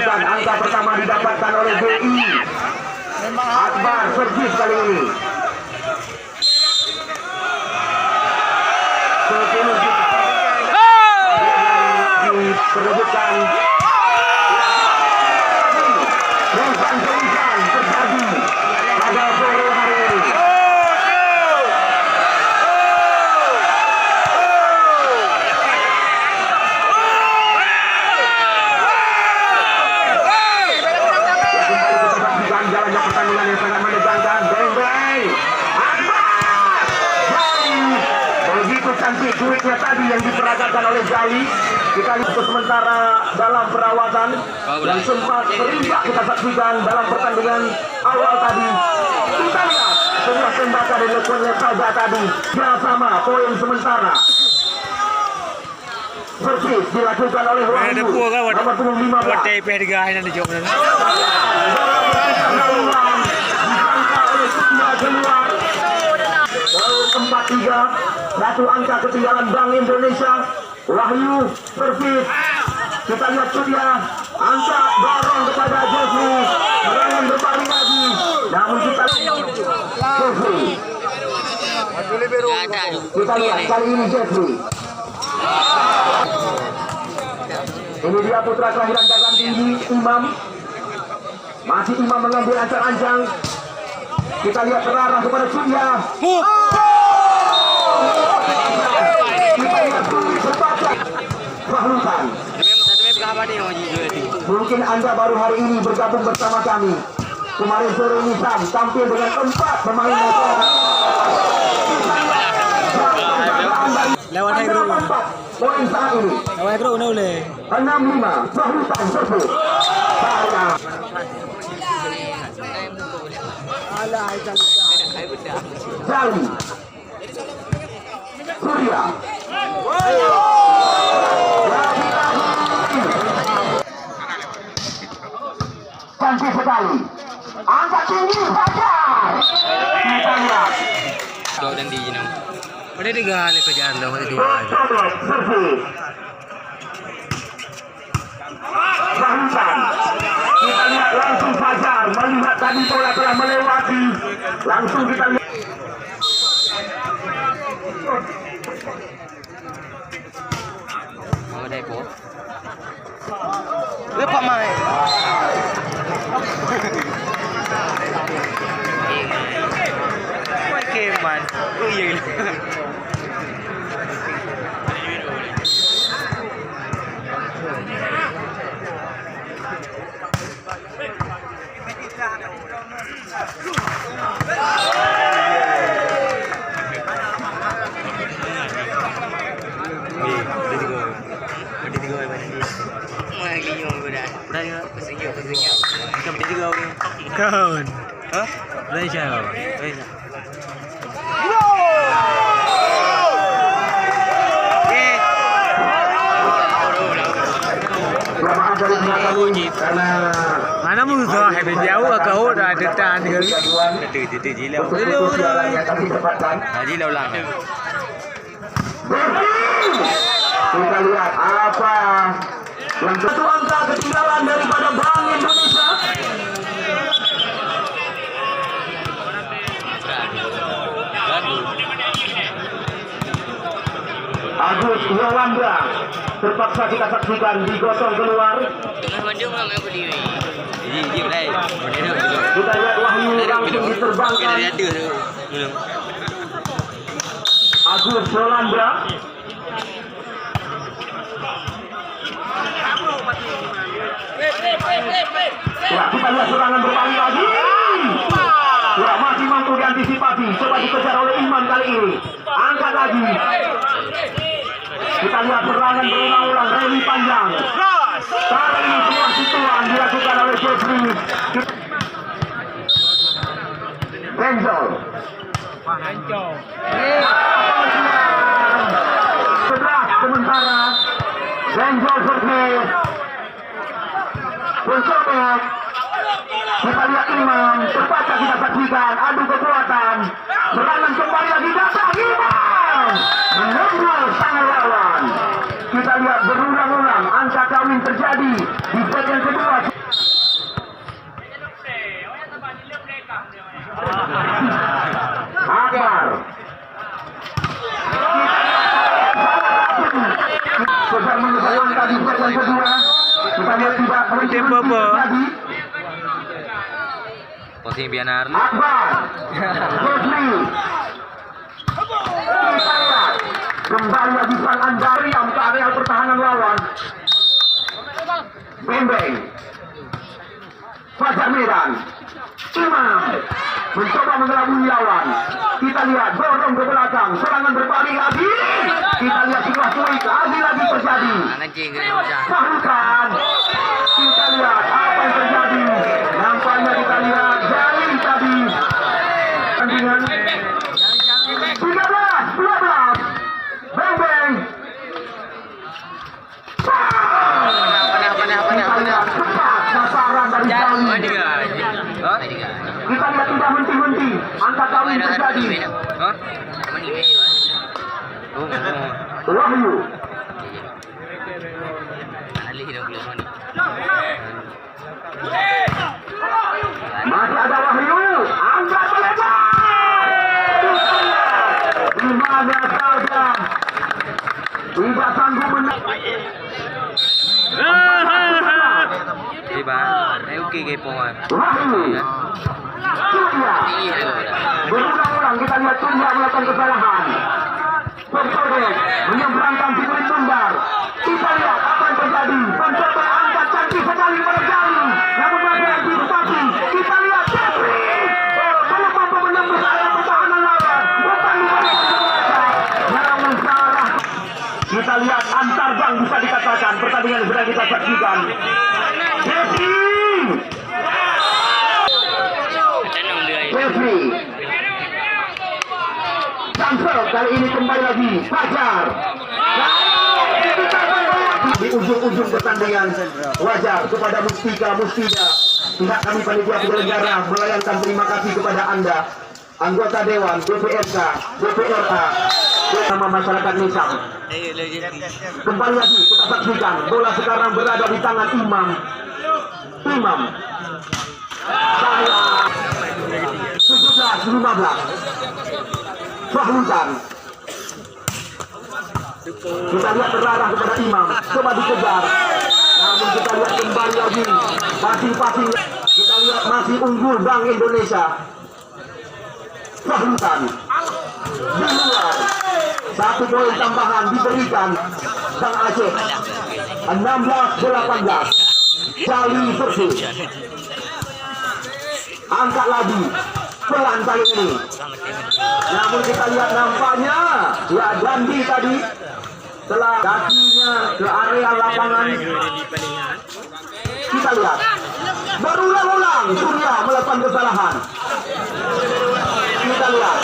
dilanjutkan. Angka pertama didapatkan oleh BI. Akbar servis kali ini. Perebutan tulisan terjadi pada sore hari ini. Jalannya pertandingan yang sangat menegangkan. Beng-beng begitu cantik duitnya tadi yang diperagakan oleh Jali. Kita lihat sementara dalam perawatan yang sempat terimbak kita saksikan dalam pertandingan awal tadi. Kita lihat sebuah tembakan dari lekonnya saja tadi. Ya sama poin sementara. Persis dilakukan oleh Wahyu nomor punggung 15. Keempat 3, satu angka ketinggalan Bank Indonesia. Wahyu servis. Kita lihat dia angka dorong kepada Jeffrey. Serangan berpaling lagi. Namun kita Jeffrey. Kita lihat kali ini Jeffrey. Ini dia putra kelahiran Dagam Tinggi Imam. Masih Imam mengambil ancang-ancang. Kita lihat terarah kepada Surya. Kita lihat berbaca Fahlukan. Mungkin Anda baru hari ini bergabung bersama kami. Kemarin sore ini Sam tampil dengan 4 pemain nasional. Lewat hai grup. Poin saat ini. Lewat grup ni boleh. 65 Fahlukan serbu. Jali Surya cantik sekali. Angkat tinggi Fajar. Kita lihat Dok dan di jenam. Pada tiga ni kerjaan dah pada dua. servis Fahlukan. Kita lihat langsung Fajar melihat tadi bola telah melewati. Langsung kita lihat Mau depo. Lepas mai. Mai keman. Oh iya. Kawan. Hah? Malaysia kau. Malaysia. Mana musuh habis jauh kau dah dekat dengan dekat jilau. Haji laulang. Kita lihat apa yang satu angka ketinggalan daripada Bank Indonesia. Agus Yolanda terpaksa kita saksikan digotong keluar. Kita lihat Wahyu langsung diterbangkan. Agus Yolanda. Ya, kita lihat serangan berpaling lagi. Ya, masih mampu diantisipasi. Coba dikejar oleh Iman kali ini. Angkat lagi. Kita lihat serangan berulang-ulang. Rally panjang. Kali ini semua situan dilakukan oleh Jeffrey. Renzo. Setelah sementara Renzo servis. Mencoba. Kita lihat Imam. Terpaksa kita saksikan. Adu kekuatan. Serangan kembali lagi datang Imam. Menembus tangan lawan. Kita lihat berulang-ulang angka kawin terjadi di set yang kedua. Akbar sedang menyelesaikan tadi set yang kedua. Kita lihat tidak Tempo apa? terjadi. Posisi Bianar. Akbar Jeffrey kita lihat kembali lagi sang Andari yang ke area pertahanan lawan. Bembeng Fajar Medan Imam mencoba mengelabui lawan. Kita lihat dorong ke belakang, serangan berbalik lagi. Kita lihat sebuah tweet lagi terjadi. Sahkan. Kita lihat apa yang terjadi. Nampaknya kita lihat Jali tadi. Tandingan 13-12. Bembeng. Kita lihat cepat sasaran dari Jali. Kita lihat tidak henti-henti. Angka kawin terjadi. Wahyu. Masih ada Wahyu. Angkat melebar. Di mana saja. Tidak sanggup menang. Oke kepoan. Wahyu. Surya. Berulang-ulang kita lihat Surya melakukan kesalahan. Bersolek menyeberangkan figurit Sumbar. Kita lihat apa yang terjadi. Mencoba angkat cantik sekali pada Jali. Namun masih antisipasi. Kita lihat Jeffrey. Belum mampu menembus area pertahanan lawan. Bukan di bawah mereka. Namun Sarah. Kita lihat antar bang bisa dikatakan. Pertandingan yang sedang kita saksikan. Jeffrey. Samsul kali ini kembali lagi Fajar. Di ujung-ujung pertandingan wajar kepada Mustika pihak kami panitia penyelenggara melayangkan terima kasih kepada Anda anggota Dewan, DPRK, DPRA, bersama masyarakat Nisam. Kembali lagi kita saksikan bola sekarang berada di tangan Imam. Saya 17-15. Fahludan. Kita lihat terarah kepada Imam. Coba dikejar. Namun kita lihat kembali lagi. Passing. Kita lihat masih unggul Bank Indonesia. Fahludan. Di luar. 1 poin tambahan diberikan Sang Aceh. 16-18. Jali bersih. Angkat lagi. Pelan kali ini. Namun kita lihat nampaknya ya Dandi tadi telah kakinya ke area lapangan. Kita lihat berulang-ulang Surya melakukan kesalahan. Kita lihat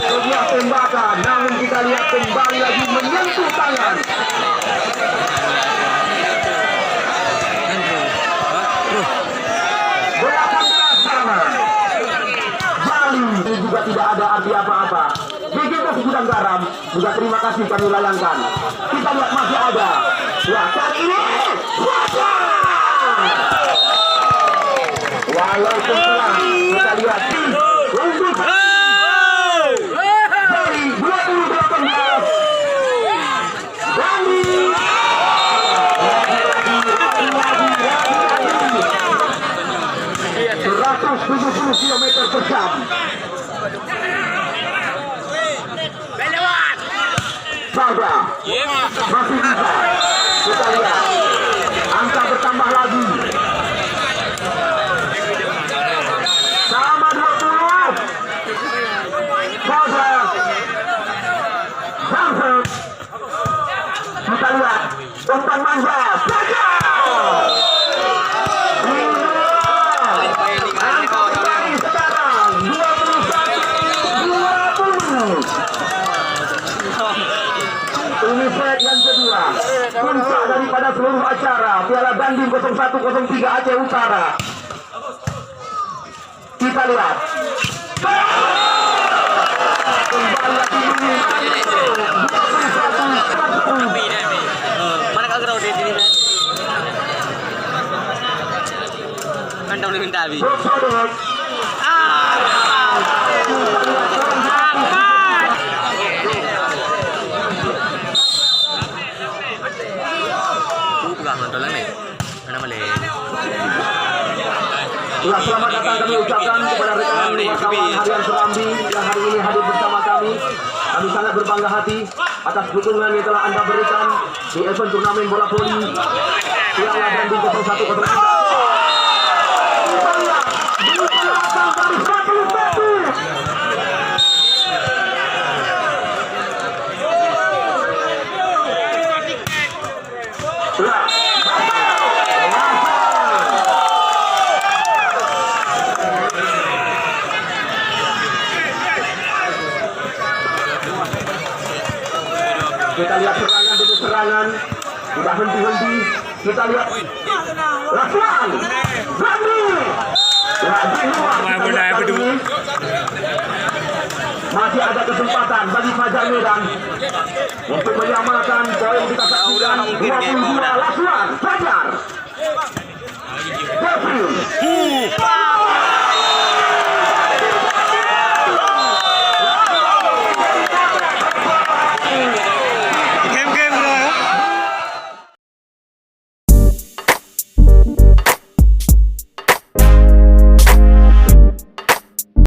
sebuah tembakan. Namun kita lihat kembali lagi menyentuh tangan. Ini juga tidak ada arti apa-apa. BGT Segudang Garam juga terima kasih kami layangkan. Kita lihat masih ada. Ya kali ini walaupun pelan kita lihat untuk dari 2018 Dandi 170 km per jam. Saja masih bisa. Kita lihat angka bertambah lagi. Sama 20. Saja. Samsul. Kita lihat umpan manja. Saja. Ini set yang kedua. Puncak daripada seluruh acara Piala Banding 0103 Aceh Utara. Kita lihat. Kembali lagi ini. 21-21. taruh di sini kan. Mantap nih minta abi. Bukan nonton nih. Mana malah? Ya, selamat datang kami ucapkan kepada rekan wartawan Harian Serambi yang hari ini hadir bersama kami. Kami sangat berbangga hati atas dukungan yang telah Anda berikan di event turnamen bola voli Piala Bandung 0103. Kita lihat serangan demi serangan, tidak henti-henti. Kita lihat Lakuan, Rami, masih ada kesempatan bagi Fajar Medan untuk menyamakan poin. Kita saksikan 22 Lakuan, Fajar, Jeffrey.